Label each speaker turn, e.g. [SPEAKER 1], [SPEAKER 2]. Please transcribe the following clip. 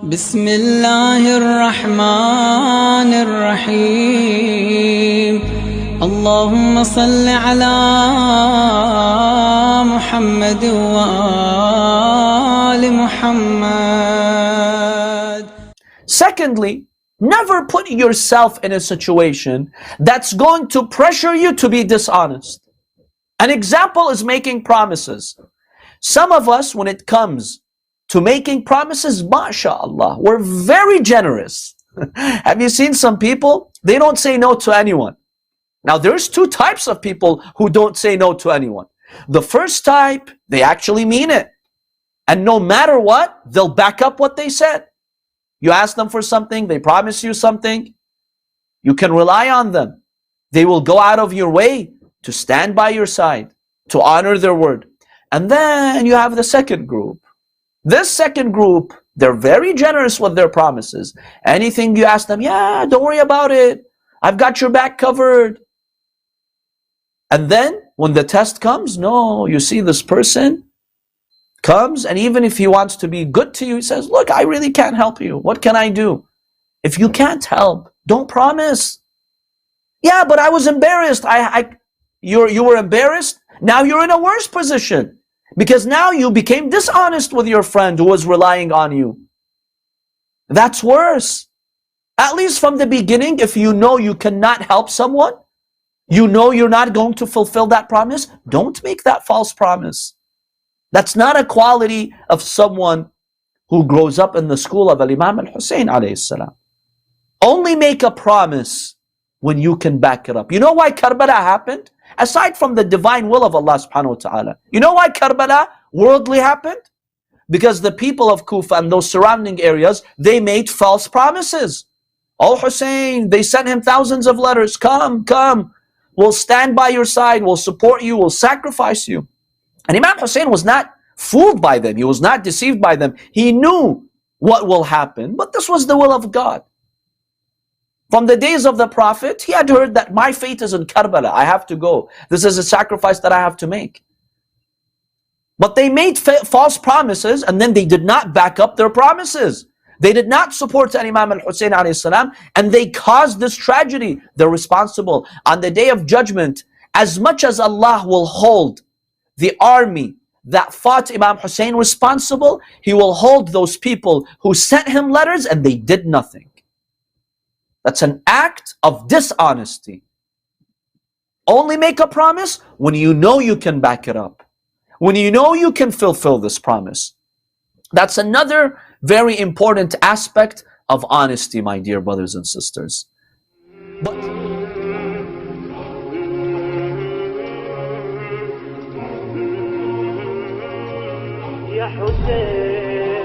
[SPEAKER 1] بسم الله الرحمن الرحيم اللهم صل على محمد وآل محمد.
[SPEAKER 2] Secondly, never put yourself in a situation that's going to pressure you to be dishonest. An example is making promises. Some of us, when it comes to making promises, mashallah, we're very generous. Have you seen some people? They don't say no to anyone. Now, there's two types of people who don't say no to anyone. The first type, they actually mean it. And no matter what, they'll back up what they said. You ask them for something, they promise you something, you can rely on them. They will go out of your way to stand by your side, to honor their word. And then you have the second group. This second group, they're very generous with their promises. Anything you ask them, yeah, don't worry about it. I've got your back covered. And then when the test comes, no, you see this person comes, and even if he wants to be good to you, he says, look, I really can't help you. What can I do? If you can't help, don't promise. Yeah, but I was embarrassed. You were embarrassed? Now you're in a worse position. Because now you became dishonest with your friend who was relying on you. That's worse. At least from the beginning, if you know you cannot help someone, you know you're not going to fulfill that promise, don't make that false promise. That's not a quality of someone who grows up in the school of Imam al-Hussein alayhi salam. Only make a promise when you can back it up. You know why Karbala happened? Aside from the divine will of Allah subhanahu wa ta'ala. You know why Karbala worldly happened? Because the people of Kufa and those surrounding areas, they made false promises. Oh Hussein, they sent him thousands of letters. Come, we'll stand by your side, we'll support you, we'll sacrifice you. And Imam Hussein was not fooled by them. He was not deceived by them. He knew what will happen, but this was the will of God. From the days of the Prophet, he had heard that my fate is in Karbala. I have to go. This is a sacrifice that I have to make. But they made false promises, and then they did not back up their promises. They did not support Imam al-Hussein alayhi salam, and they caused this tragedy. They're responsible. On the Day of Judgment, as much as Allah will hold the army that fought Imam Hussein responsible, He will hold those people who sent him letters and they did nothing. That's an act of dishonesty. Only make a promise when you know you can back it up. When you know you can fulfill this promise. That's another very important aspect of honesty, my dear brothers and sisters. But
[SPEAKER 3] يا حسين